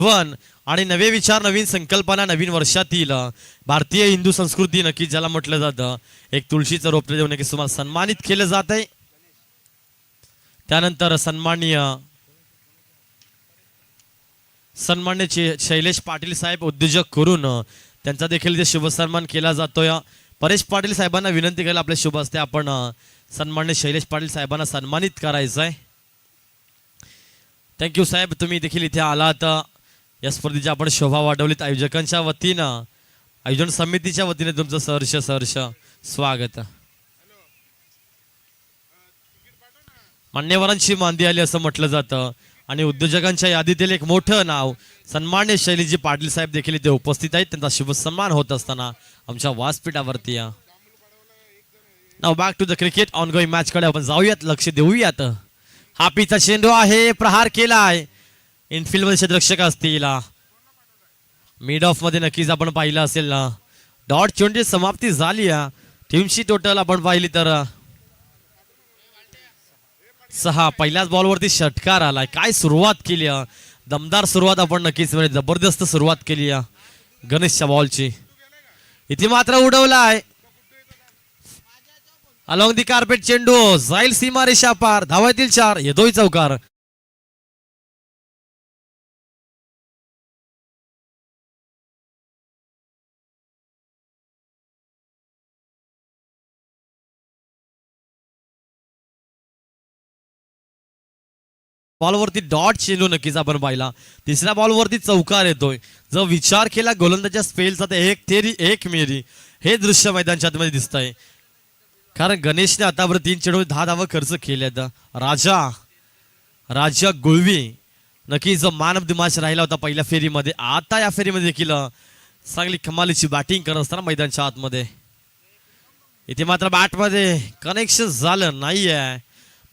One आणि नवे विचार, नवीन संकल्पना, नवीन वर्षातील भारतीय हिंदू संस्कृती नक्की ज्याला म्हटलं जातं, एक तुळशीचं रोपटे देऊन नक्कीच तुम्हाला सन्मानित केलं जात आहे. त्यानंतर सन्माननीय शैलेश पाटील साहेब उद्योजक करून त्यांचा देखील इथे शुभ सन्मान केला जातोय. परेश पाटील साहेबांना विनंती केली आपल्या शुभ हस्ते आपण सन्माननीय शैलेश पाटील साहेबांना सन्मानित करायचं आहे. थँक्यू साहेब, तुम्ही देखील इथे आलात. या स्पर्धेची आपण शोभा वाढवलीत. आयोजकांच्या वतीनं, आयोजन समितीच्या वतीने तुमचं सहर्ष स्वागत. मान्यवरांची मांदी आली असं म्हटलं जातं आणि उद्योजकांच्या यादीतील एक मोठं नाव सन्मान्य शैलीजी पाटील साहेब देखील इथे उपस्थित आहेत. त्यांचा शुभ सन्मान होत असताना आमच्या व्यासपीठावरती नाव back to the cricket ongoing match कडे आपण जाऊयात, लक्ष देऊयात. हा पिचा चेंडू आहे, प्रहार केलाय. इनफिल्ड मध्ये क्षेत्ररक्षक असतील, मिड ऑफ मध्ये नक्कीच आपण पाहिलं असेल ना. डॉट चेंडूची समाप्ती झाली. टीमची टोटल आपण पाहिली तर 6. पहिल्याच बॉलवरती षटकार आलाय. काय सुरुवात केली, दमदार सुरुवात आपण नक्कीच म्हणजे जबरदस्त सुरुवात केली गणेशच्या बॉलची. इथे मात्र उडवलाय अलॉंग दी कार्पेट. चेंडू जाईल सीमारेषा पार, धावातील 4, येतोय चौकार. बॉलवरती डॉट चेंडू नक्कीच आपण पाहिला. तिसऱ्या बॉलवरती चौकार येतोय. जर विचार केला गोलंदाजच्या स्पेलचा तर एक तेरी एक मेरी हे दृश्य मैदानच्या आतमध्ये दिसतंय. कारण गणेशने आतापर्यंत 3 चेंडू 10 धावा खर्च केल्यात. राजा गुळवी नक्की जो मॅन ऑफ द मॅच राहिला होता पहिल्या फेरीमध्ये, आता या फेरीमध्ये देखील चांगली कमालीची बॅटिंग करत असताना मैदानच्या आतमध्ये. इथे मात्र बॅटमध्ये कनेक्शन झालं नाहीये.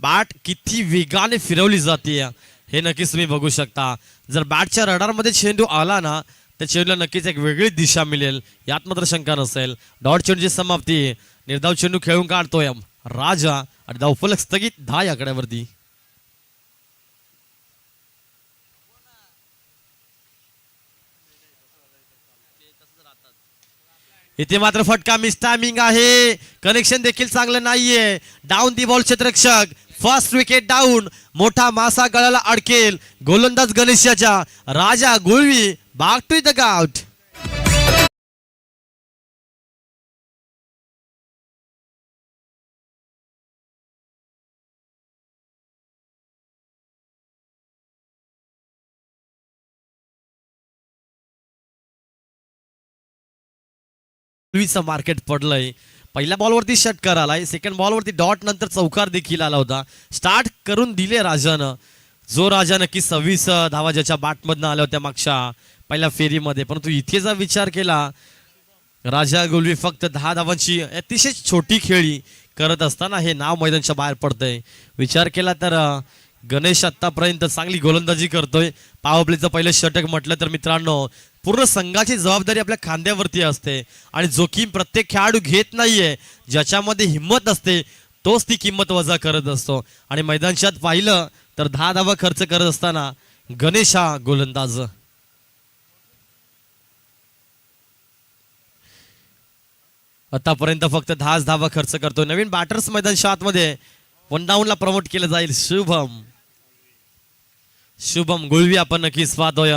बॅट किती वेगाने फिरवली जाते हे नक्कीच तुम्ही बघू शकता. जर बॅटच्या रडारमध्ये चेंडू आला ना तर चेंडूला नक्कीच एक वेगळी दिशा मिळेल, यात मात्र शंका नसेल. डॉट चेंडूची समाप्ती, निर्धाव चेंडू खेळून काढतोय राजा आणि धावफलक स्थगित 10 या आकड्यावरती. इथे मात्र फटका मिस टायमिंग आहे. कनेक्शन देखील चांगलं नाहीये. डाऊन दी बॉल क्षेत्ररक्षक, फर्स्ट विकेट डाऊन. मोठा मासा गळाला अडकेल. गोलंदाज गणेशाच्या, राजा गुळवी back to the out. Market पडलंय. पहिल्या बॉलवरती षटकार आलाय, सेकंड बॉलवरती डॉट नंतर चौकार देखील आला होता. स्टार्ट करून दिले राजानं. जो राजा नक्की 26 धावा ज्याच्या बॅटमधनं आल्या होत्या मागच्या पहिल्या फेरीमध्ये, परंतु इथे जर विचार केला राजा गुलवी फक्त 10 धावांची अतिशय छोटी खेळी करत असताना हे नाव मैदानच्या बाहेर पडतंय. विचार केला तर गणेश आतापर्यंत चांगली गोलंदाजी करतोय. पॉवर प्लेचं पहिलं षटक म्हटलं तर मित्रांनो पूर्ण संघाची जबाबदारी आपल्या खांद्यावरती असते आणि जोखीम प्रत्येक खेळाडू घेत नाहीये. ज्याच्यामध्ये हिंमत असते तोच ती किंमत वजा करत असतो. आणि मैदानात पाहिलं तर 10 धावा खर्च करत असताना गणेश हा गोलंदाज आतापर्यंत फक्त 10 धावा खर्च करतो. नवीन बॅटर्स मैदानच्या आतमध्ये 1 डाऊनला प्रमोट केलं जाईल. शुभम गुळवी आपण नक्कीच पाहतोय.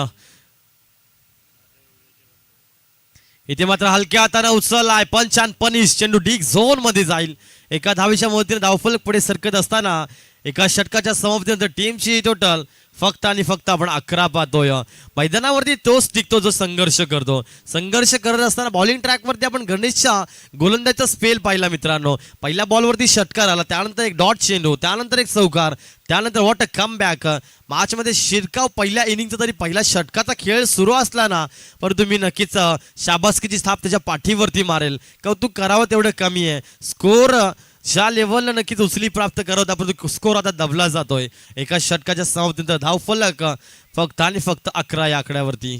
इथे मात्र हलक्या हाताने उचललाय, पंच अँड पनिश. चेंडू डीक झोन मध्ये जाईल. एका धावेच्या मदतीने धावफलक पुढे सरकत असताना एका षटकाच्या समाप्तीनंतर टीमची टोटल फक्त आणि फक्त आपण 11 पाहतोय. मैदानावरती तोच टिकतो जो संघर्ष करतो. संघर्ष करत असताना बॉलिंग ट्रॅकवरती आपण गणेशच्या गोलंदाजीचा स्पेल पाहिला मित्रांनो. पहिल्या बॉलवरती षटकार आला, त्यानंतर एक डॉट चेंडू, त्यानंतर एक चौकार, त्यानंतर व्हॉट अ कम बॅक. मॅचमध्ये शिरकाव पहिल्या इनिंगचा तरी पहिला षटकाचा खेळ सुरू असला ना, पण तुम्ही नक्कीच शाबासकीची थाप त्याच्या पाठीवरती मारेल. कौतुक करावं तेवढं कमी आहे. स्कोर ज्या लेवलला नक्कीच उचली प्राप्त करत आपण स्कोर आता दबला जातोय. एका षटकाच्या समाप्तीनंतर धावफलक फक्त आणि फक्त 11 या आकड्यावरती.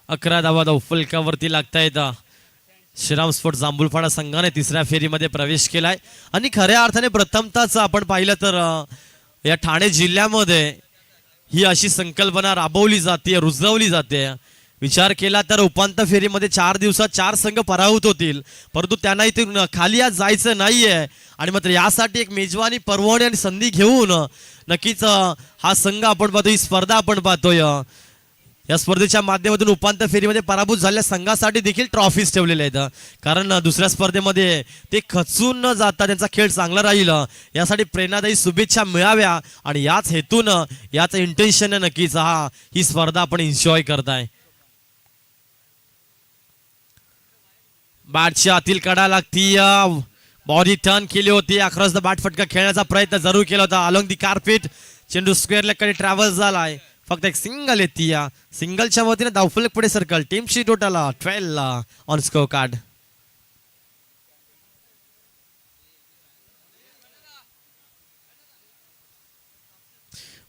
11 धावा फलकावरती लागतायत. श्रीराम स्पोर्ट जांभूळपाडा संघाने तिसऱ्या फेरीमध्ये प्रवेश केलाय आणि खऱ्या अर्थाने प्रथमताच आपण पाहिलं तर या ठाणे जिल्ह्यामध्ये ही अशी संकल्पना राबवली जाते, रुजवली जाते. विचार केला तर उपांत्य फेरीमध्ये 4 दिवसात 4 संघ पराभूत होतील, परंतु त्यांना इथून खाली आज जायचं नाहीये आणि मात्र यासाठी एक मेजवानी परवानगी आणि संधी घेऊन नक्कीच हा संघ आपण पाहतो, ही स्पर्धा आपण पाहतोय. या स्पर्धेच्या माध्यमातून उपांत्य फेरीमध्ये पराभूत झालेल्या संघासाठी देखील ट्रॉफीज ठेवलेल्या आहेत, कारण दुसऱ्या स्पर्धेमध्ये ते खचून न जाता त्यांचा खेळ चांगला राहील यासाठी प्रेरणादायी शुभेच्छा मिळाव्या आणि याच हेतून याच इंटेन्शन नक्कीच ही स्पर्धा आपण एन्जॉय करताय. बॅटच्या आतील कडा लागती, बॉडी टर्न केली होती, अक्रॉस द बॅट फटका खेळण्याचा प्रयत्न जरूर केला होता. अलॉंग दी कार्पेट चेंडू स्क्वेअर लेगकडे ट्रॅव्हल झालाय. फक्त एक सिंगल येते, या सिंगलच्या वतीने धावफलक पुढे सर्कल. टीमची टोटल 12 ऑन स्कोर कार्ड.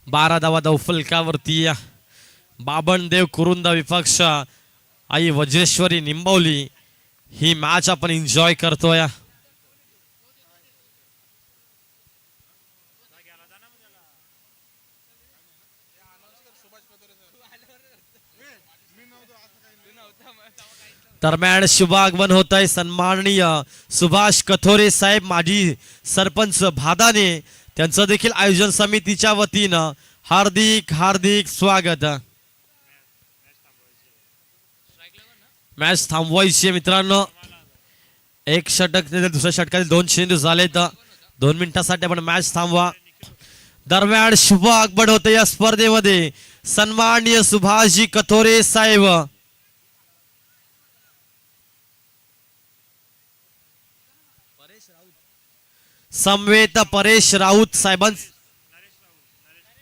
बारा धावा धावफलकावरती. बाबनदेव कुरुंदा विपक्ष आई वज्रेश्वरी निंबवली. ही मॅच आपण एन्जॉय करतोय. दरम्यान शुभ आगमन होत आहे. सन्माननीय सुभाष कथोरे साहेब माजी सरपंच भादाने, त्यांचं देखील आयोजन समितीच्या वतीनं हार्दिक हार्दिक स्वागत. मॅच थांबवायची मित्रांनो. एक षटक दुसऱ्या षटकातील 2 चेंडू झालेत. 2 मिनिटांसाठी आपण मॅच थांबवा. दरम्यान शुभ आगमन होते या स्पर्धेमध्ये. सन्माननीय सुभाषजी कथोरे साहेब, समवेत परेश राऊत साहेबांच,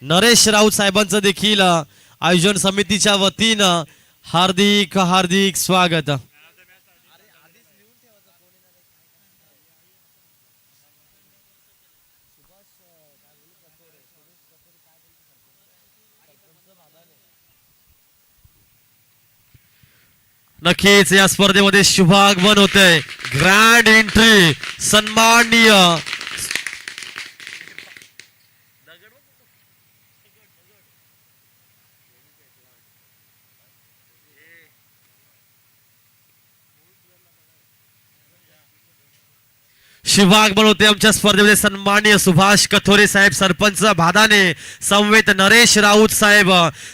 नरेश राऊत साहेबांचं देखील आयोजन समितीच्या वतीनं हार्दिक हार्दिक स्वागत. नक्कीच या स्पर्धेमध्ये शुभ आगमन होतंय. ग्रँड एंट्री सन्माननीय शिवागमन होते आमच्या स्पर्धेमध्ये. सन्माननीय सुभाष कथोरे साहेब सरपंच भादाने, समवेत नरेश राऊत साहेब,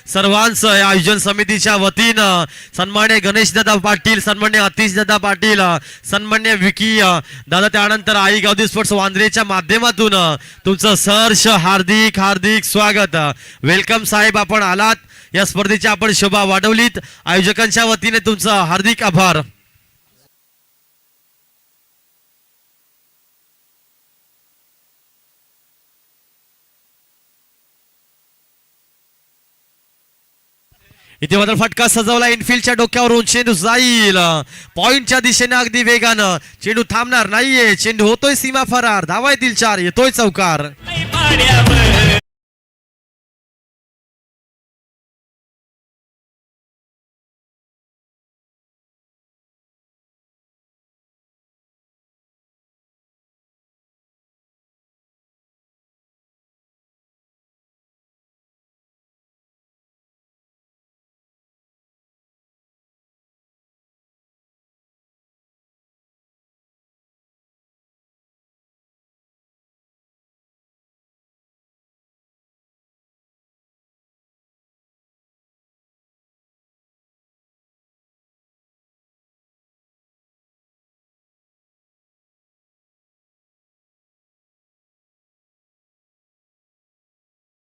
सर्वांचं या आयोजन समितीच्या वतीनं सन्मान्य गणेश दादा पाटील, सन्मान्य अतिश दादा पाटील, सन्मान्य विकी दादा, त्यानंतर आई गावदी स्पोर्ट्स वांद्रेच्या माध्यमातून तुमचं सहर्ष हार्दिक हार्दिक स्वागत. वेलकम साहेब, आपण आलात, या स्पर्धेची आपण शोभा वाढवलीत. आयोजकांच्या वतीने तुमचं हार्दिक आभार. इथे मात्र फटका सजवला, इनफिल्डच्या डोक्यावरून चेंडू जाईल पॉइंटच्या दिशेने अगदी वेगानं. चेंडू थांबणार नाहीये, चेंडू होतोय सीमा फरार. धावा येतील 4, येतोय चौकार.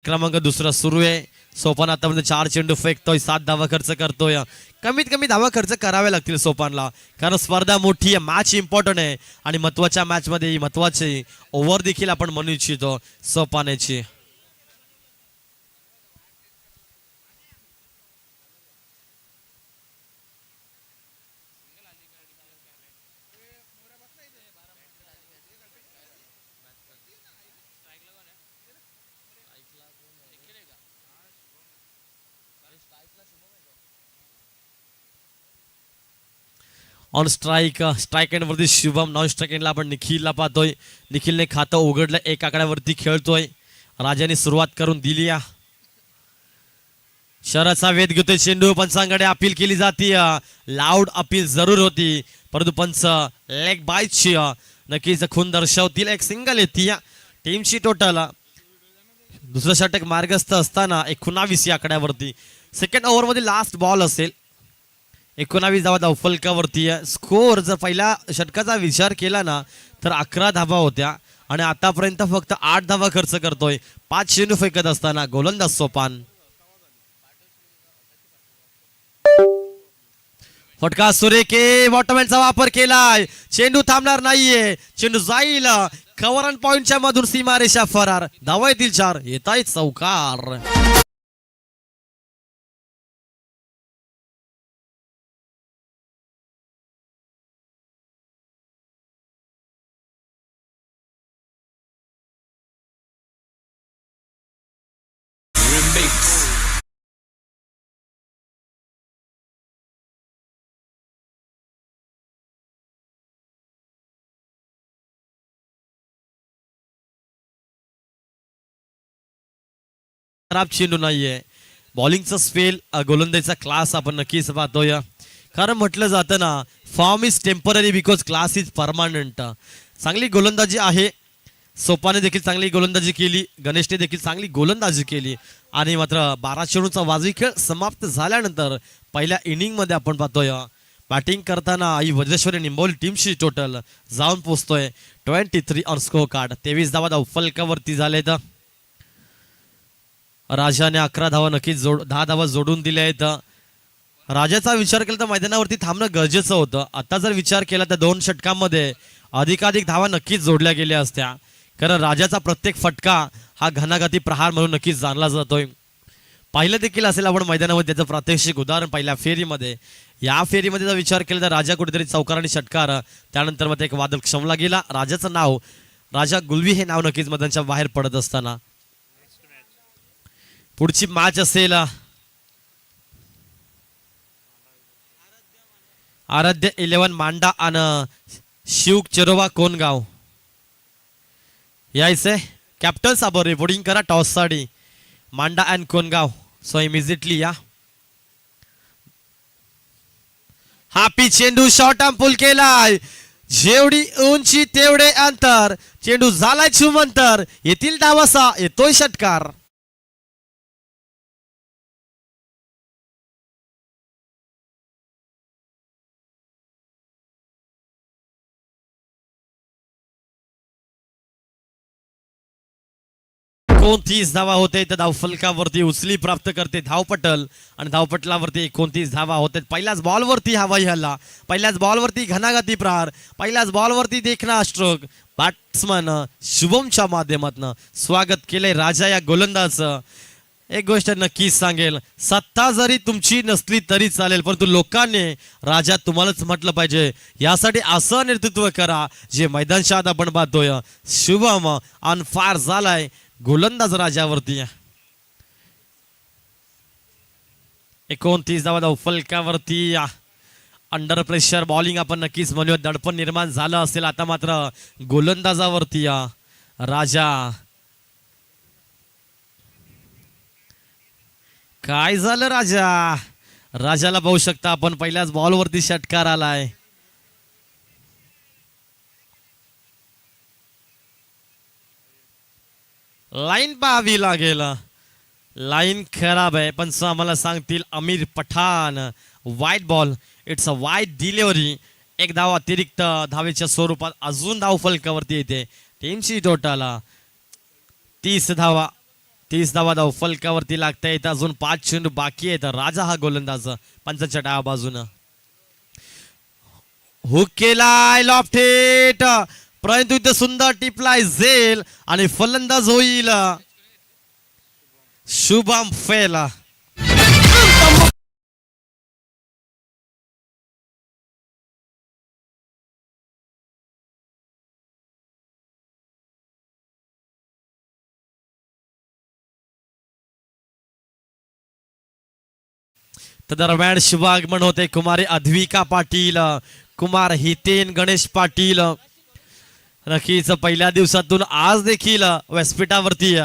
क्रमांक दुसरा सुरू आहे. सोपान आतापर्यंत 4 चेंडू फेकतोय, 7 धावा खर्च करतोय. कमीत कमी धावा खर्च करावे लागतील सोपानला, कारण स्पर्धा मोठी आहे, मॅच इम्पॉर्टंट आहे आणि महत्वाच्या मॅच मध्ये महत्वाची ओव्हर देखील आपण म्हणू इच्छितो सोपानाची. ऑन स्ट्राईक स्ट्राईक एंड वरती शुभम, नॉन स्ट्राईक एंडला आपण निखिलला पाहतोय. निखिलने खातं उघडलं, एक आकड्यावरती खेळतोय. राजाने सुरुवात करून दिली या. शहराचा वेध घेतोय चेंडू, पंचांकडे अपील केली जाते. लाऊड अपील जरूर होती, परंतु पंच लेग बायची नक्कीच खून दर्शवतील. एक सिंगल येते या टीमची टोटल. दुसरं षटक मार्गस्थ असताना 19 या आकड्यावरती. सेकंड ओव्हरमध्ये लास्ट बॉल असेल. 19 धावा धावफलकावरती आहे. स्कोअर जर पहिल्या षटकाचा विचार केला ना तर 11 धावा होत्या आणि आतापर्यंत फक्त 8 धावा खर्च करतोय 5 चेंडू फेकत असताना गोलंदाज सोपान. फटका सुरेखे बॉटमॅनचा वापर केलाय. चेंडू थांबणार नाहीये, चेंडू जाईल कव्हर अँड पॉइंटच्या मधून सीमारेषा फरार. धावा येतील 4, येताय चौकार. खराब चेंडू नाहीये. बॉलिंगचा स्पेल, गोलंदाजीचा क्लास आपण नक्कीच पाहतोय. कारण म्हटलं जातं ना, form is temporary because class is permanent. चांगली गोलंदाजी आहे. सोपाने देखील चांगली गोलंदाजी केली, गणेशने देखील चांगली गोलंदाजी केली आणि मात्र 12 चेंडूचा वाजवी खेळ समाप्त झाल्यानंतर पहिल्या इनिंग मध्ये आपण पाहतोय बॅटिंग करताना आई वज्रेश्वरी निंबोली टीमची टोटल जाऊन पोहोचतोय 23 ऑन स्कोर कार्ड. 23 धावा धावफलकावरती झालेत. राजाने 11 धावा नक्कीच 10 धावा जोडून दिल्या आहेत. राजाचा विचार केला तर मैदानावरती थांबणं गरजेचं होतं. आता जर विचार केला तर 2 षटकांमध्ये अधिकाधिक धावा नक्कीच जोडल्या गेल्या असत्या. कारण राजाचा प्रत्येक फटका हा घणाघाती प्रहार म्हणून नक्कीच जाणला जातोय. पाहिलं देखील असेल आपण मैदानामध्ये त्याचं प्रात्यक्षिक उदाहरण पहिल्या फेरीमध्ये. या फेरीमध्ये जर विचार केला तर राजा कुठेतरी चौकार आणि षटकार, त्यानंतर मध्ये एक वादळ क्षमला गेला. राजाचं नाव राजा गुलवी हे नाव नक्कीच मैदानाच्या बाहेर पडत असताना पुढची मॅच असेल आराध्य 11 मांडा आणि शिव चेरोवा कोणगाव यायचंय. कॅप्टन साबर रिपोर्टिंग करा टॉस साठी मांडा अँड कोणगाव. सो इमिजिएटली या. हापी चेंडू शॉर्ट आर्म पुल केलाय. जेवढी उंची तेवढे अंतर. चेंडू झालाय छुमंतर. येथील डावासा येतोय षटकार. कोण 30 धावा होते तर धावफलकावरती उचली प्राप्त करते धावपटल आणि धावपटलावरती 29 धावा होते. पहिल्याच बॉलवरती हवाई हल्ला, पहिल्याच बॉलवरती घणाघाती प्रहार, पहिल्याच बॉलवरती देखणा स्ट्रोक. बॅट्समन शुभमच्या माध्यमातून स्वागत केलंय राजा या गोलंदाजाचं. एक गोष्ट नक्कीच सांगेल, सत्ता जरी तुमची नसली तरी चालेल, परंतु लोकांनी राजा तुम्हालाच म्हटलं पाहिजे. यासाठी असं नेतृत्व करा जे मैदानच्या आत आपण पाहतोय. शुभम ऑन फायर झालाय गोलंदाज राजावरती. 29 धावा धावफलकावरती. अंडर प्रेशर बॉलिंग आपण नक्कीच म्हणूया. दडपण निर्माण झालं असेल. आता मात्र गोलंदाजावरती राजा. काय झालं राजा? राजाला पाहू शकता आपण, पहिल्याच बॉलवरती षटकार आलाय. लाईन पाहावी लागेल. लाईन खराब आहे पण आम्हाला सांगतील अमीर पठाण वाईट बॉल. इट्स अ वाईट डिलिव्हरी. एक धाव अतिरिक्त धावेच्या स्वरूपात अजून धाव फलकावरती येते. टीमची टोटल 30 धावा. 30 धावा धाव फलकावरती लागता येत. अजून 5 चेंडू बाकी आहेत. राजा हा गोलंदाज पंचाच्या डाव्या बाजूनं हुक केलाय लॉफ्ट हिट. परंतु इथे सुंदर टिपलाय झेल आणि फलंदाज होईल शुभम फेल. दरम्यान शुभागमन होते कुमारी अद्विका पाटील. कुमार, हितेन, गणेश पाटील नक्कीच पहिल्या दिवसातून आज देखील व्यासपीठावरती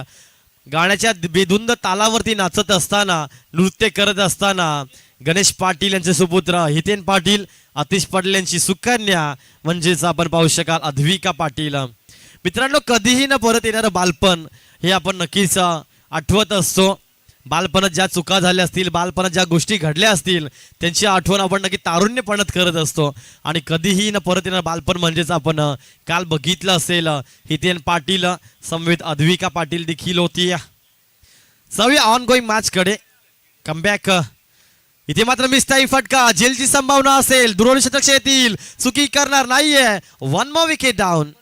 गाण्याच्या बेधुंद तालावरती नाचत असताना, नृत्य करत असताना गणेश पाटील यांचे सुपुत्र हितेन पाटील, आतिश पाटील यांची सुकन्या म्हणजेच आपण पाहू शकाल अद्विका पाटील. मित्रांनो, कधीही न परत येणारं बालपण हे आपण नक्कीच आठवत असतो. बालपणात ज्या चुका झाल्या असतील, बालपणात ज्या गोष्टी घडल्या असतील, त्यांची आठवण आपण नक्की तारुण्यपणात करत असतो. आणि कधीही न परत येणार बालपण म्हणजेच आपण काल बघितलं असेल हितेन पाटील समवेत अद्विका पाटील देखील होती. जाऊया ऑन गोईंग मॅच कडे. कमबॅक इथे मात्र मिस्टाई फटका, जेलची संभावना असेल, दूरशतक येतील, चुकी करणार नाहीये. One more wicket down.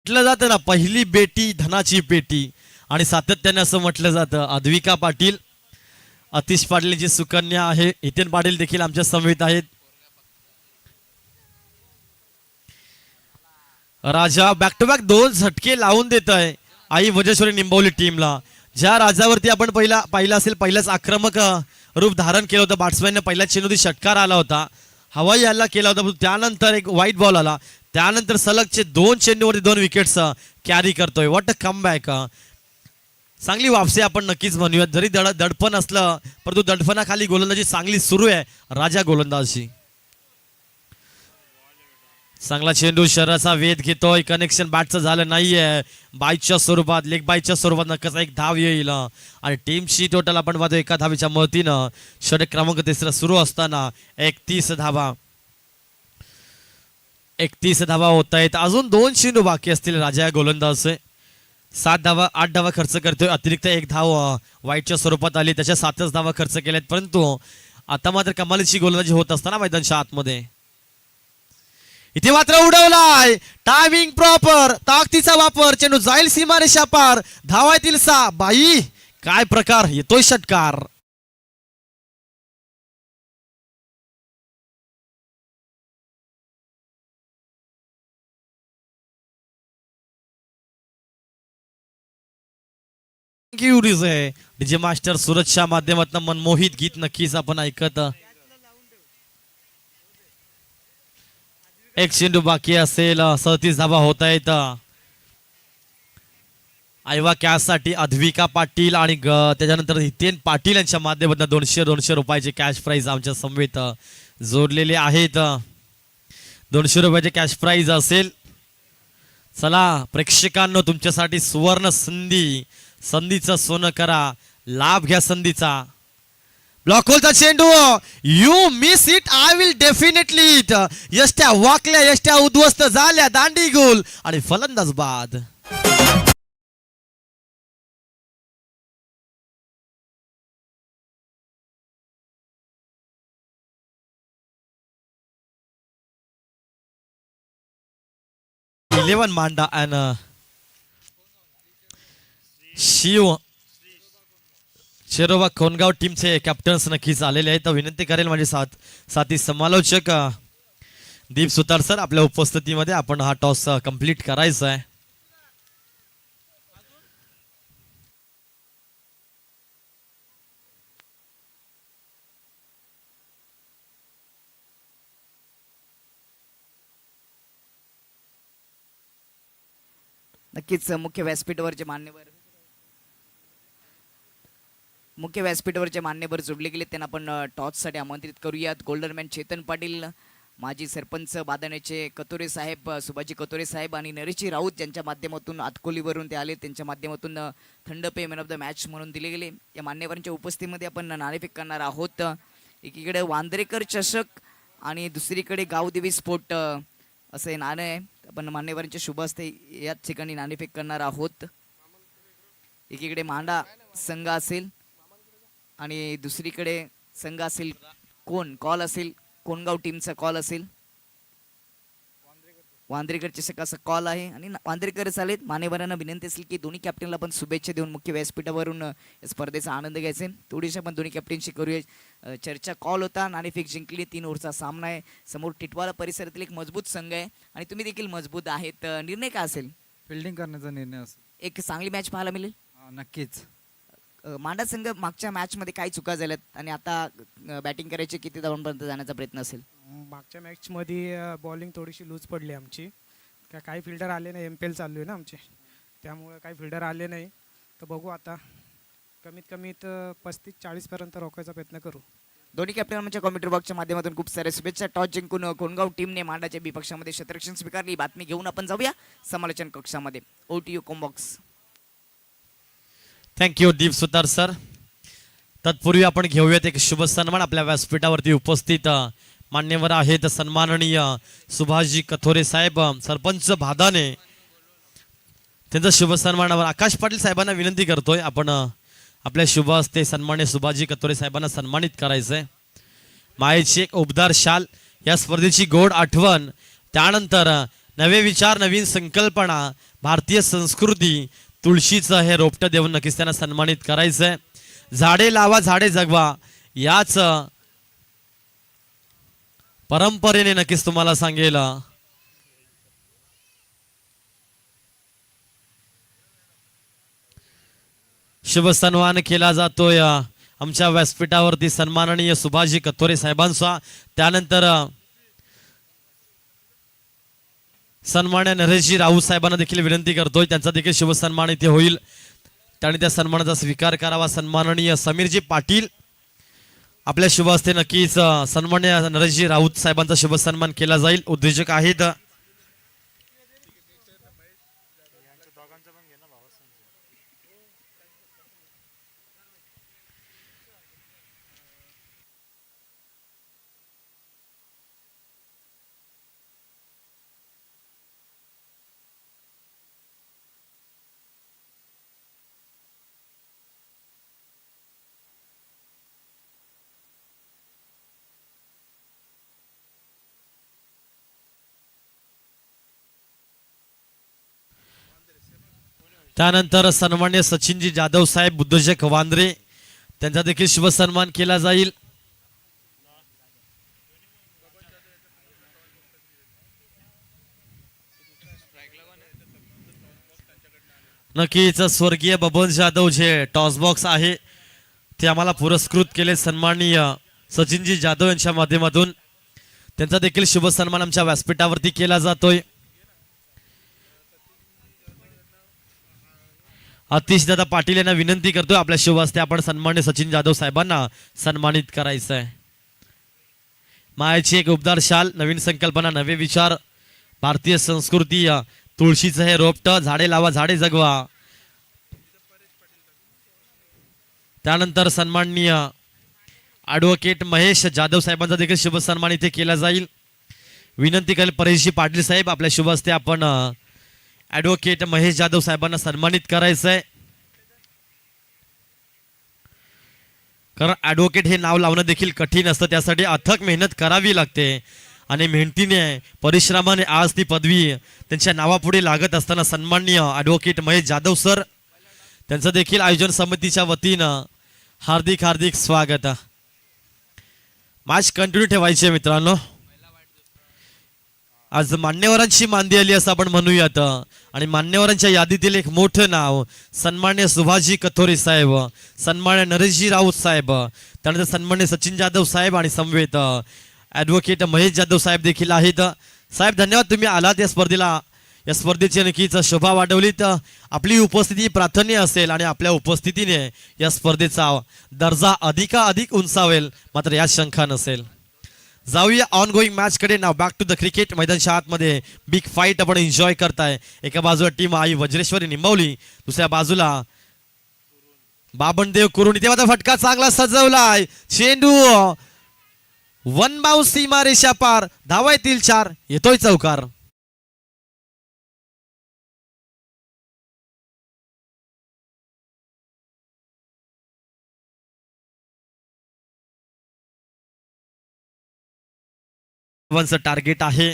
म्हटलं जातं ना, पहिली बेटी धनाची पेटी, आणि सातत्याने असं म्हटलं जातं. अद्विका पाटील, आतिश पाटील सुकन्या आहे, हितेन पाटील देखील आमच्या समवेत आहेत. राजा बॅक टू बॅक 2 झटके लावून देत आहे आई वजेश्वरी निंबवली टीमला. ज्या राजावरती आपण पाहिलं असेल, पहिल्याच आक्रमक रूप धारण केलं होतं बॅट्समॅनने, पहिल्या चेंडूत षटकार आला होता, हवाई हल्ला केला होता, त्यानंतर एक व्हाईट बॉल आला, त्यानंतर सलगचे 2 चेंडूवरती 2 विकेट्स कॅरी करतोय. What a comeback. चांगली वापसी आपण नक्कीच म्हणूयात. जरी दडपण असलं परंतु दडपणाखाली गोलंदाजी चांगली सुरू आहे राजा गोलंदाजी. चांगला चेंडू शरीराचा वेध घेतोय, कनेक्शन बॅटचं झालं नाहीये. बाईच्या स्वरूपात, लेग बाईच्या स्वरूपात नक्कीच एक धाव येईल. आणि टीमची टोटल आपण पाहतो एका धावीच्या मदतीनं षटक क्रमांक 3 सुरू असताना 31 धावा. 31 धावा होत आहेत. अजून 2 चेंडू बाकी असतील राजा गोलंदाज. 8 धावा खर्च करतोय. अतिरिक्त 1 धाव वाईटच्या स्वरूपात आली, त्याच्या 7च धावा खर्च केल्यात. परंतु आता मात्र कमालीची गोलंदाजी होत असताना मैदानच्या आतमध्ये इथे मात्र उडवलाय. टायमिंग प्रॉपर, ताकदीचा वापर, चेंडू जाईल सीमारेषा पार, धावा येतील 6. बाई काय प्रकार, येतोय षटकार. डीजे मास्टर सूरजच्या माध्यमातून मनमोहित गीत नक्कीच आपण ऐकत. एक चेंडू बाकी असेल, 37 धावा होत आहेत. आयवा कॅश साठी अद्विका पाटील आणि त्याच्यानंतर हितेन पाटील यांच्या माध्यमातून 200 रुपयाचे कॅश प्राइज आमच्या समवेत जोडलेले आहेत. 200 रुपयाचे कॅश प्राइज असेल. चला प्रेक्षकांनो, तुमच्यासाठी सुवर्ण संधीचं सोनं करा, लाभ घ्या संधीचा. ब्लॉक होलचा चेंडू, you miss it, I will definitely it. यष्ट्या वाकल्या, यष्ट्या उद्ध्वस्त झाल्या, दांडी गोल आणि फलंदाज बाद. इलेवन मांडा अँड शिव शेरोबा कोनगाव टीमचे कॅप्टन्स नक्कीच आलेले आहेत. विनंती करेल माझे साथी समालोचक दीप सुतार सर, आपल्या उपस्थितीमध्ये आपण हा टॉस कंप्लीट करायचा आहे. नक्कीच मुख्य व्यासपीठावरचे मान्यवर जोडले गेले, त्यांना आपण टॉससाठी आमंत्रित करूयात. गोल्डनमॅन चेतन पाटील, माजी सरपंच बादाण्याचे कतोरे साहेब, सुभाजी कतोरे साहेब आणि नरेशजी राऊत यांच्या माध्यमातून आतकोलीवरून ते आले, त्यांच्या माध्यमातून थंड पे मॅन ऑफ द मॅच म्हणून दिले गेले. या मान्यवरांच्या उपस्थितीमध्ये आपण नाणेफेक करणार आहोत. एकीकडे वांद्रेकर चषक आणि दुसरीकडे गावदेवी स्पोर्ट असे नाणे आहे. आपण मान्यवरांच्या शुभ हस्ते याच ठिकाणी नाणेफेक करणार आहोत. एकीकडे मांडा संघ असेल आणि दुसरीकडे संघ असेल कॉल असेल, कोणगाव टीमचा कॉल असेल. वांद्रेकरचे सकाळचा कॉल आहे आणि वांद्रेकरच आलेत. मान्यवरांना विनंती असेल की दोन्ही कॅप्टनला पण शुभेच्छा देऊन मुख्य व्यासपीठावरून या स्पर्धेचा आनंद घ्यायचा आहे. थोडीशी आपण दोन्ही कॅप्टनशी करूया चर्चा. कॉल होता, नाणेफेक जिंकली, 3 ओव्हरचा सामना आहे. समोर टिटवाला परिसरातील एक मजबूत संघ आहे आणि तुम्ही देखील मजबूत आहेत. निर्णय काय असेल? फिल्डिंग करण्याचा निर्णय असतो. एक चांगली मॅच पाहायला मिळेल. नक्कीच. मांडा संघ मागच्या मॅचमध्ये काही चुका झाल्यात आणि आता बॅटिंग करायची, किती धावांपर्यंत जाण्याचा प्रयत्न असेल? मागच्या मॅचमध्ये बॉलिंग थोडीशी लूज पडली आमची. काही फिल्डर आले नाही, MPL चालू आहे ना आमचे, त्यामुळे काही फिल्डर आले नाही. तर बघू आता, कमीत कमी 35-40पर्यंत रोखायचा प्रयत्न करू. दोन्ही कॅप्टनांच्या कॉम्प्युटर बॉक्सच्या माध्यमातून खूप साऱ्या शुभेच्छा. टॉस जिंकून कोणगाव टीमने मांडाच्या बी पक्षामध्ये क्षेत्ररक्षण स्वीकारली. बातमी घेऊन आपण जाऊया समालोचन कक्षामध्ये. OTU combox. थँक्यू दीप सुतार सर. तत्पूर्वी आपण घेऊयात एक शुभ सन्मान. आपल्या व्यासपीठावरती उपस्थित मान्यवर आहेत सन्माननीय सुभाषजी कथोरे साहेब, सरपंच भादाने. त्यांचा शुभ सन्मानावर आकाश पाटील साहेबांना विनंती करतोय आपण आपल्या शुभ हस्ते सन्मान्य सुभाषजी कथोरे साहेबांना सन्मानित करायचंय. मायेची एक उबदार शाल, या स्पर्धेची गोड आठवण, त्यानंतर नवे विचार, नवीन संकल्पना, भारतीय संस्कृती, तुळशीचं हे रोपटं देऊन नक्कीच त्यांना सन्मानित करायचंय. झाडे लावा झाडे जगवा याच परंपरेने नक्कीच तुम्हाला सांगेल शुभ सन्मान केला जातोय आमच्या व्यासपीठावरती सन्माननीय सुभाषजी कथोरे साहेबांचा. त्यानंतर सन्मान्य नरेशजी राऊत साहेबांना देखील विनंती करतोय, त्यांचा देखील शुभ सन्मान इथे होईल. त्याने त्या सन्मानाचा स्वीकार करावा. सन्माननीय समीरजी पाटील आपल्या शुभ हस्ते नक्कीच सन्मान्य नरेशजी राऊत साहेबांचा शुभ सन्मान केला जाईल. उद्योजक आहेत त्यानंतर सन्मान्य सचिनजी जाधव साहेब, उद्योजक वांद्रे, त्यांचा देखील शुभ सन्मान केला जाईल. नक्कीच स्वर्गीय बबन जाधव जे टॉस बॉक्स आहे ते आम्हाला पुरस्कृत केले सन्माननीय सचिनजी जाधव यांच्या माध्यमातून, त्यांचा देखील शुभ सन्मान आमच्या व्यासपीठावरती केला जातोय. अतिश दादा पाटील यांना विनंती करतोय आपल्या शुभ हस्ते आपण सन्मान्य सचिन जाधव साहेबांना सन्मानित करायचं आहे. मायाची एक उबदार शाल, नवीन संकल्पना, नवे विचार, भारतीय संस्कृती, तुळशीचं हे रोपटं, झाडे लावा झाडे जगवा. त्यानंतर सन्माननीय ॲडव्होकेट महेश जाधव साहेबांचा देखील शुभ सन्मान इथे केला जाईल. विनंती करेल परेशजी पाटील साहेब आपल्या शुभ हस्ते आपण ॲडव्होकेट महेश जाधव साहेबांना सन्मानित करायचंय. कारण ॲडव्होकेट हे नाव लावणं देखील कठीण असतं, त्यासाठी अथक मेहनत करावी लागते आणि मेहनतीने परिश्रमाने आज ती पदवी त्यांच्या नावापुढे लागत असताना सन्माननीय ॲडव्होकेट महेश जाधव सर, त्यांचं देखील आयोजन समितीच्या वतीनं हार्दिक हार्दिक स्वागत. मॅच कंटिन्यू ठेवायची आहे मित्रांनो. आज मान्यवरांची मांदी आली असं आपण म्हणूयात आणि मान्यवरांच्या यादीतील एक मोठं नाव सन्मान्य सुभाषजी कथोरे साहेब, सन्मान्य नरेशजी राऊत साहेब, त्यानंतर सन्मान्य सचिन जाधव साहेब आणि समवेत ॲडव्होकेट महेश जाधव साहेब देखील आहेत. साहेब धन्यवाद, तुम्ही आलात या स्पर्धेला, या स्पर्धेची नक्कीच शोभा वाढवलीत. आपली उपस्थिती प्राधान्य असेल आणि आपल्या उपस्थितीने या स्पर्धेचा दर्जा अधिकाधिक उंचावेल, मात्र यात शंका नसेल. जाऊया ऑन गोईंग मॅच कडे. नाव बॅक टू द क्रिकेट. मैदानच्या आतमध्ये बिग फाईट आपण एन्जॉय करताय. एका बाजूला टीम आई वज्रेश्वरी निंबवली, दुसऱ्या बाजूला बाबनदेव कुरुणी. तेव्हा फटका चांगला सजवलाय, चेंडू वन बाउन्स सीमारेषा पार, धावा येतील 4, येतोय चौकार. टार्गेट आहे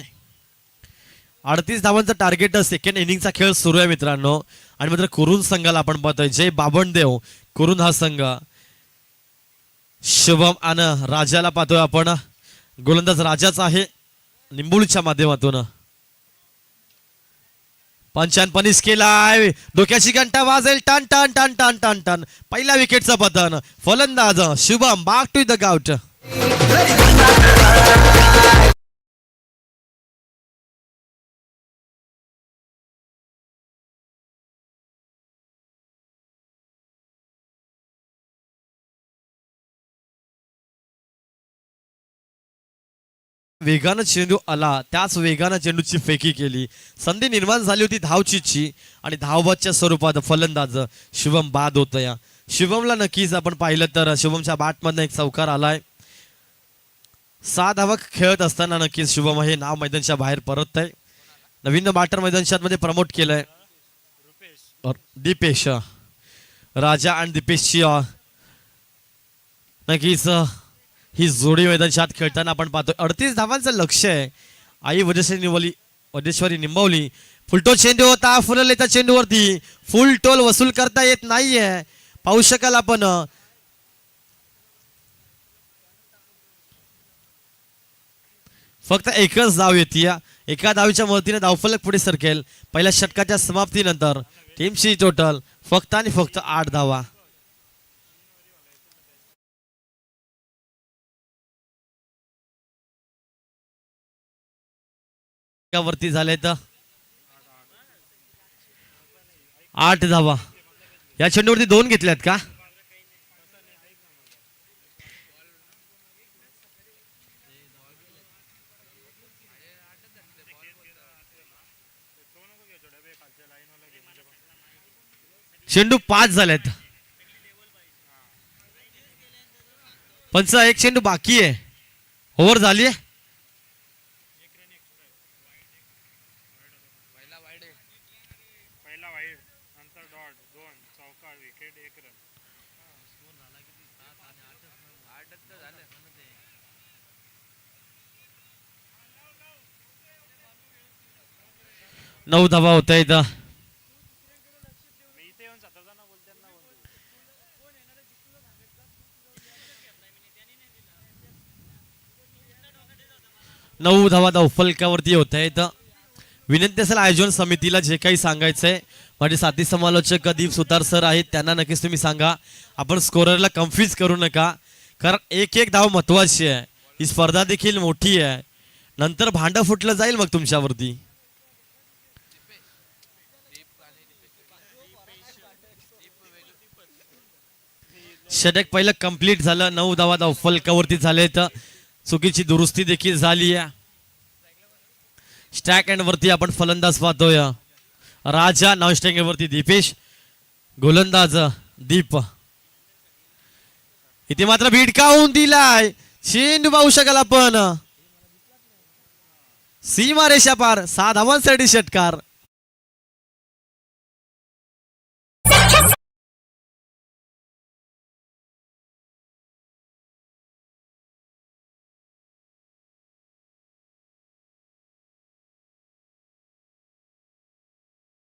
38 धावांचं टार्गेट सेकंड इनिंगचा खेळ सुरू आहे मित्रांनो. आणि मात्र कुरुन संघाला आपण पाहतोय जय बाबणदेव कुरुन हा संघ. शुभम आणि राजाला पाहतोय आपण. गोलंदाज राजाच आहे निंबुळच्या माध्यमातून. पंचान पनिश केलाय. डोक्याची घंटा वाजेल. टन टन टन टन टन टन. पहिल्या विकेटचं पतन. फलंदाज शुभम बॅक टू द गाउट. वेगानं चेंडू आला त्याच वेगानं चेंडूची फेकी केली. संधी निर्माण झाली होती धावचीची आणि धावबादच्या स्वरूपात फलंदाज शुभम बाद होत या. शुभमला नक्कीच आपण पाहिलं तर शुभमच्या बॅटमधनं एक चौकार आलाय. 6 धावा खेळत असताना नक्कीच शुभम हे नाव मैदानच्या बाहेर परत आहे. नवीन बॅटर मैदानच्या मध्ये प्रमोट केलंय दीपेश. राजा आणि दीपेशची नक्कीच ही जोडी मैदानात खेळताना आपण पाहतोय. 38 धावांचं लक्ष आहे. आई वडेश्वरी निंबवली. फुलटोल चेंडू होता. फुललेता चेंडूवरती फुल टोल वसूल करता येत नाहीये. पाहू शकाल आपण. फक्त एकच धाव येते. एका धावीच्या मदतीने धावफलक पुढे सरकेल. पहिल्या षटकाच्या समाप्तीनंतर टीमची टोटल फक्त आणि फक्त 8 धावा. वरती झाले तर 8 धावा. या चेंडूवरती 2 घेतल्यात का? चेंडू 5 झालेत. पंच एक चेंडू बाकी आहे. ओव्हर झाली आहे. नऊ धावा होत आहेत. नऊ धावा धावफलकावरती होत आहेत. विनंती असेल आयोजन समितीला जे काही सांगायचंय. माझे साथी समालोचक दीप सुतार सर आहेत त्यांना नक्कीच तुम्ही सांगा. आपण स्कोररला कन्फ्यूज करू नका कारण एक धाव महत्वाची आहे. ही स्पर्धा देखील मोठी आहे. नंतर भांडं फुटलं जाईल मग तुमच्यावरती. षटक पहिलं कंप्लीट झालं. 9 धावा धावफलकावरती झालेत. चुकीची दुरुस्ती देखील झाली आहे. स्टॅक एंड वरती आपण फलंदाज पाहतोय राजा. नॉन स्टॅक एंड वरती दीपेश. गोलंदाज दीप. इथे मात्र भिडकावून दिलाय. चेंडू पाहू शकाल आपण. सीमारेषा पार. 6 धावांसाठी षटकार.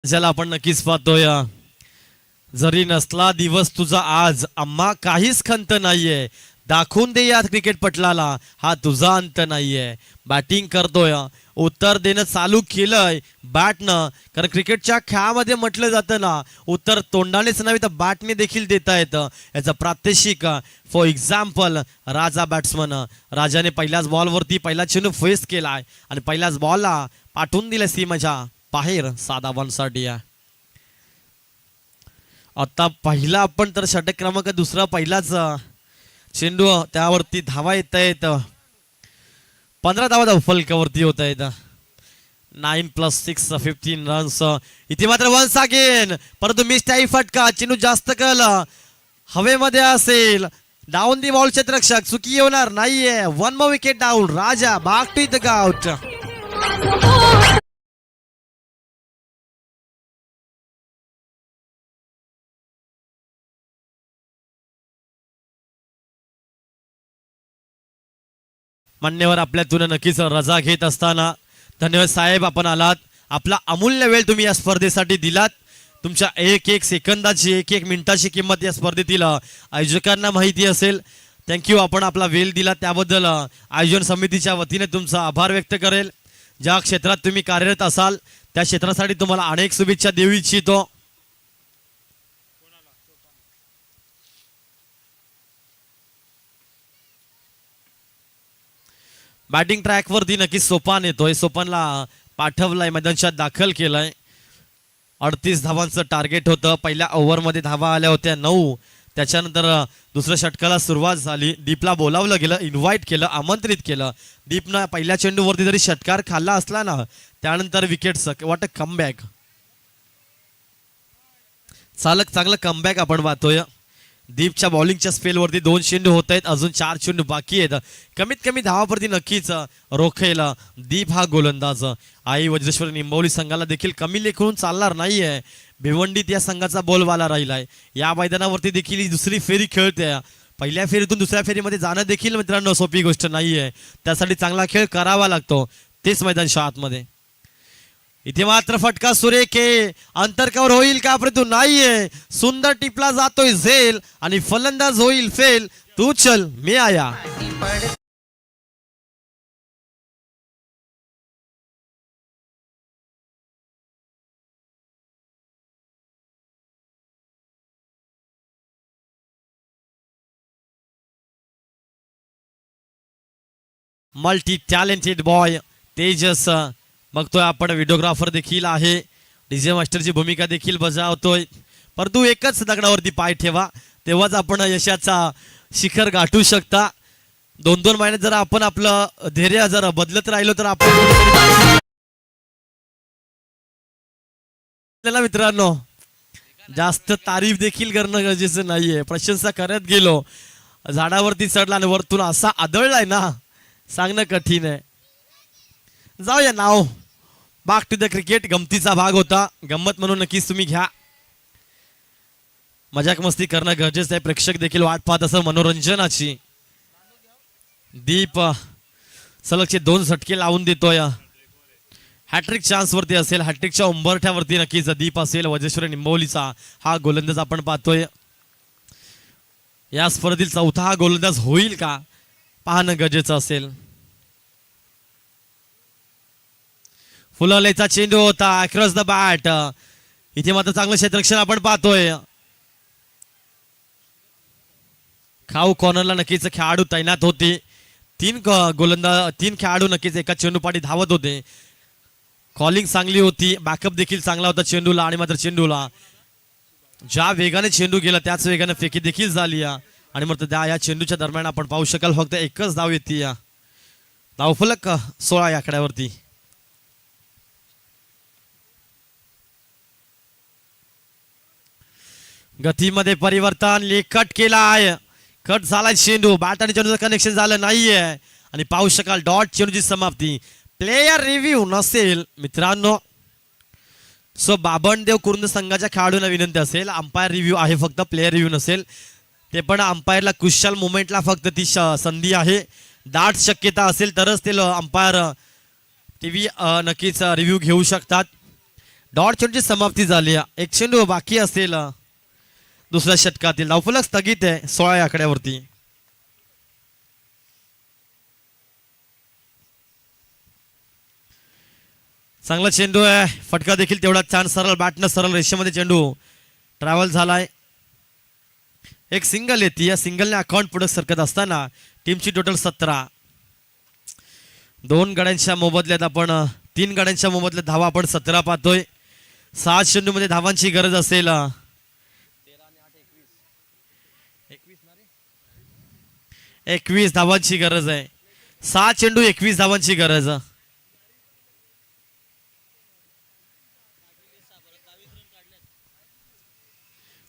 ज्याला आपण नक्कीच पाहतोय. जरी नसला दिवस तुझा आज आम्हा काहीच खंत नाहीये. दाखवून दे या क्रिकेट पटलाला हा तुझा अंत नाहीये. बॅटिंग करतोय. उत्तर देणं चालू केलंय बॅटनं. कारण क्रिकेटच्या खेळामध्ये म्हटलं जातं ना उत्तर तोंडानेच नव्हे तर बॅटने देखील देता येतं. याचं प्रात्यक्षिक फॉर एक्झाम्पल राजा बॅट्समन. राजाने पहिल्याच बॉलवरती पहिला चेंडू फेस केलाय आणि पहिल्याच बॉलला पाठवून दिलं सीमाच्या बाहेर. 7 धावांसाठी. आता पहिला आपण तर षटक क्रमांक दुसरा पहिलाच चेंडू त्यावरती धावा येत आहेत. 15 धावा धावफलकावरती होत आहेत. 9 + 6 15 रन्स. इथे मात्र वन्स अगेन परंतु मिस टाई फटका. चेंडू जास्त कळलं हवेमध्ये असेल. डाऊन दी बॉल क्षेत्ररक्षक. चुकी होणार नाहीये. 1 more विकेट डाऊन. राजा बॅक टू द गाउट. मान्यवर आपल्यातून नक्कीच रजा घेत असताना धन्यवाद साहेब आपण आलात. आपला अमूल्य वेळ तुम्ही या स्पर्धेसाठी दिलात. तुमच्या एक एक सेकंदाची एक एक मिनिटाची किंमत या स्पर्धेतील आयोजकांना माहिती असेल. थँक्यू. आपण आपला वेळ दिला त्याबद्दल आयोजन समितीच्या वतीने तुमचा आभार व्यक्त करेल. ज्या क्षेत्रात तुम्ही कार्यरत असाल त्या क्षेत्रासाठी तुम्हाला अनेक शुभेच्छा देऊ इच्छितो. बॅटिंग ट्रॅकवरती नक्कीच सोपान येतोय. सोपानला पाठवलाय, मैदानात दाखल केलाय. 38 धावांचं टार्गेट होतं. पहिल्या ओव्हरमध्ये धावा आल्या होत्या 9. त्याच्यानंतर दुसऱ्या षटकाला सुरुवात झाली. दीपला बोलावलं गेलं, इन्व्हाइट केलं, आमंत्रित केलं. दीपनं पहिल्या चेंडूवरती जरी षटकार खाल्ला असला ना, त्यानंतर विकेट्स. What a comeback. चांगलं कमबॅक आपण पाहतोय. दीपच्या बॉलिंगच्या स्पेलवरती 2 चेंडू होत आहेत, अजून 4 चेंडू बाकी आहेत. कमीत कमी धावावरती नक्कीच रोखेल दीप हा गोलंदाज. आई वज्रेश्वर निंबवली संघाला देखील कमी लेखून चालणार नाहीये. भिवंडीत या संघाचा बोलवाला राहिलाय. या मैदानावरती देखील ही दुसरी फेरी खेळते. पहिल्या फेरीतून दुसऱ्या फेरीमध्ये जाणं देखील मित्रांनो सोपी गोष्ट नाहीये. त्यासाठी चांगला खेळ करावा लागतो. तेच मैदान आतमध्ये. इथे मात्र फटका सुरेख आहे. अंतर कव्हर होईल का? परंतु नाहीये. सुंदर टिपला जातोय झेल आणि फलंदाज होईल फेल. तू चल मी आया. मल्टी टॅलेंटेड बॉय तेजस बघतोय आपण. व्हिडिओग्राफर देखील आहे. डीजे मास्टरची भूमिका देखील बजावतोय. परंतु एकच दगडावरती पाय ठेवा, तेव्हाच आपण यशाचा शिखर गाठू शकता. 2-2 महिन्यात जर आपण आपलं धैर्य जर बदलत राहिलो तर आपण मित्रांनो जास्त तारीफ देखील करणं गरजेचं नाहीये. प्रशंसा करत गेलो, झाडावरती चढला आणि वरतून असा आदळलाय ना, सांगणं कठीण आहे. जाऊया नाव. Back to the cricket. गमतीचा भाग होता, गंमत म्हणून नक्कीच तुम्ही घ्या. मजाक मस्ती करणं गरजेचं आहे. प्रेक्षक देखील वाट पाहत असं मनोरंजनाची. दीप सलगचे 2 झटके लावून देतोय. हॅट्रिक चान्स वरती असेल, हॅट्रिकच्या उंबरठ्यावरती नक्कीच दीप असेल. वज्रेश्वर निंबवलीचा हा गोलंदाज आपण पाहतोय. या स्पर्धेतील 4था हा गोलंदाज होईल का पाहणं गरजेचं असेल. फुलवलेचा चेंडू होता अक्रॉस द बॅट. इथे मात्र चांगलं क्षेत्ररक्षण आपण पाहतोय. खाऊ कॉर्नरला नक्कीच खेळाडू तैनात होते. 3 खेळाडू नक्कीच एका चेंडूपाठी धावत होते. कॉलिंग चांगली होती, बॅकअप देखील चांगला होता चेंडूला. आणि मात्र चेंडूला ज्या वेगाने चेंडू गेला त्याच वेगाने फेकी देखील झाली. आणि मग या चेंडूच्या दरम्यान आपण पाहू शकाल फक्त एकच धाव येते. धावफलक 16 या आकड्यावरती. गतीमध्ये परिवर्तन. कट केला आहे, कट झालाय चेंडू. बॅट आणि चेंडूचं कनेक्शन झालं नाहीये. आणि पाहू शकाल डॉट चेंडूची समाप्ती. प्लेयर रिव्ह्यू नसेल मित्रांनो. सो बाबनदेव कुरुंद संघाच्या खेळाडूंना विनंती असेल, अंपायर रिव्ह्यू आहे फक्त, प्लेयर रिव्ह्यू नसेल. ते पण अंपायरला कुशल मुवमेंटला फक्त ती संधी आहे. दाट शक्यता असेल तरच ते अंपायर टीव्ही नक्कीच रिव्ह्यू घेऊ शकतात. डॉट चेंडूची समाप्ती झाली. एक चेंडू बाकी असेल दुसऱ्या षटकातील. धावफलक स्थगित आहे 16 आकड्यावरती. चांगला चेंडू आहे, फटका देखील तेवढा छान. सरळ बॅटनं सरळ रेषेमध्ये चेंडू ट्रॅव्हल झालाय. एक सिंगल येते. या सिंगलने अकाउंट पुढे सरकत असताना टीमची टोटल 17. 2 गड्यांच्या मोबदल्यात आपण 3 गड्यांच्या मोबदल्यात धावा आपण 17 पाहतोय. 7 चेंडूमध्ये धावांची गरज असेल 21 धावांची गरज आहे. 6 चेंडू 21 धावांची गरज.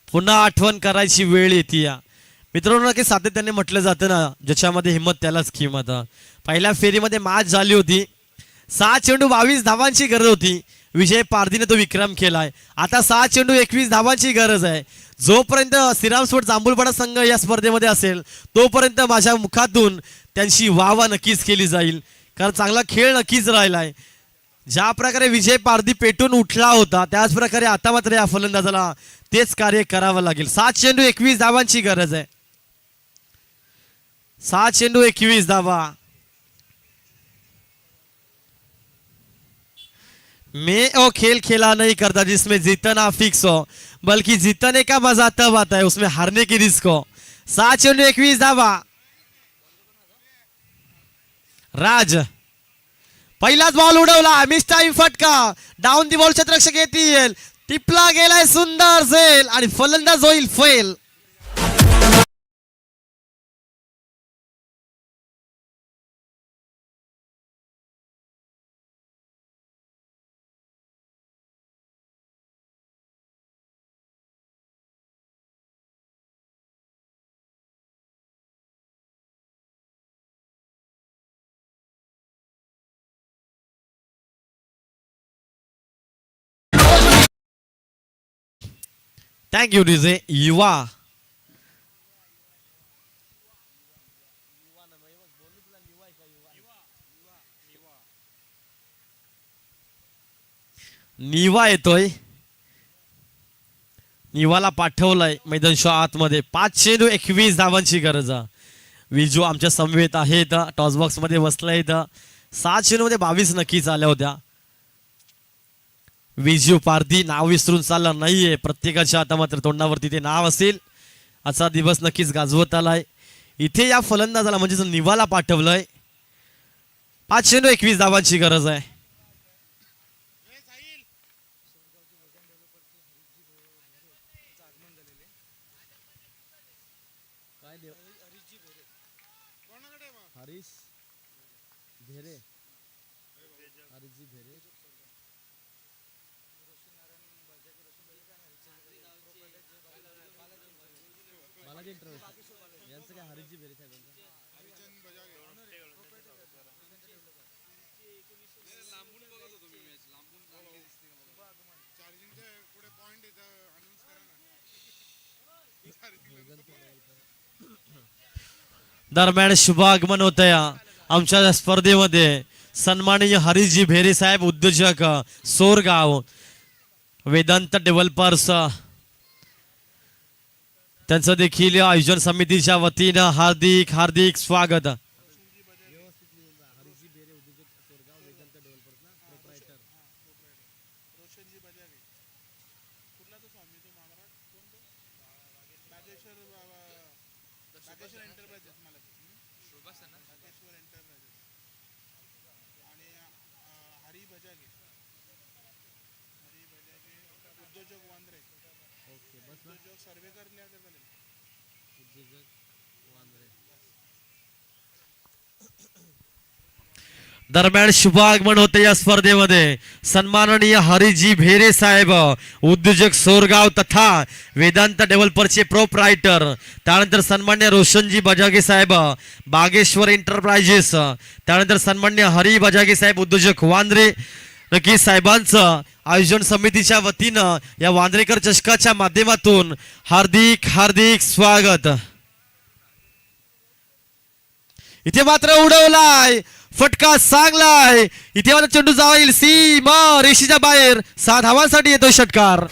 पुन्हा आठवण करायची वेळ येते. मित्रांनो की सातत्याने म्हटलं जातं ना, ज्याच्यामध्ये हिंमत त्यालाच किंमत. पहिल्या फेरीमध्ये मॅच झाली होती. 6 चेंडू 22 धावांची गरज होती. विजय पारधीने तो विक्रम केलाय. आता 6 चेंडू 21 धावांची गरज आहे. जोपर्यंत श्रीराम स्पोर्ट्स जांभूळपाडा संघ या स्पर्धेमध्ये असेल तोपर्यंत माझ्या मुखातून त्यांची वाहवा नक्कीच केली जाईल, कारण चांगला खेळ नक्कीच राहिलाय. ज्या प्रकारे विजय पारधी पेटून उठला होता त्याच प्रकारे आता मात्र या फलंदाजाला तेच कार्य करावं लागेल. 7 चेंडू 21 धावांची गरज आहे. 7 चेंडू 21 धावा. मैं वो खेल खेला नहीं करता जिसमें जीतना फिक्स हो, बल्कि जीतने का मजा तब आता है उसमें हारने की रिस्क हो. 7 चेंडू 21 धावा. राज पहिलाच बॉल उडवला, मिस टाइम फटका, डाऊन दी बॉल क्षेत्ररक्षक येतील, टिपला गेलाय सुंदर झेल आणि फलंदाज होईल फेल. Thank you DJ. युवा निवा येतोय. निवाला पाठवलाय मैदानच्या आतमध्ये. 5 चेंडू 21 धावांची गरज. विजू आमच्या समवेत आहेत, टॉस बॉक्स मध्ये बसलायत. 7 चेंडू मध्ये 22 नक्कीच आल्या होत्या. विजू पारधी नाव विसरून चाललं नाहीये. प्रत्येकाच्या आता मात्र तोंडावरती ते नाव असेल. आजचा दिवस नक्कीच गाजवत आलाय. इथे या फलंदाजाला म्हणजे निवाला पाठवलंय. 5 चेंडू 21 धावांची गरज आहे. दरम्यान शुभागमन होत आहे आमच्या स्पर्धेमध्ये. सन्माननीय हरीशजी भेरे साहेब, उद्योजक सोरगाव, वेदांत डेव्हलपर्स, त्यांचं देखील आयोजन समितीच्या वतीनं हार्दिक हार्दिक स्वागत. दरम्यान शुभागमन होते या स्पर्धेमध्ये. सन्माननीय हरिजी भेरे साहेब, उद्योजक सोरगाव तथा वेदांत डेव्हलपरचे प्रोप्रायटर. त्यानंतर सन्मान्य रोशनजी बजागे साहेब, बागेश्वर एंटरप्राइजेस. त्यानंतर सन्मान्य हरी बजागे साहेब, उद्योजक वांद्रे. नक्की साहेबांचं आयोजन समितीच्या वतीनं या वांद्रेकर चषकाच्या माध्यमातून हार्दिक हार्दिक स्वागत. इथे मात्र उडवलाय, फटका चांगलाय. इथे मात्र चेंडू जाईल सीमा रेषेच्या बाहेर. 7 धावांसाठी येतो षटकार.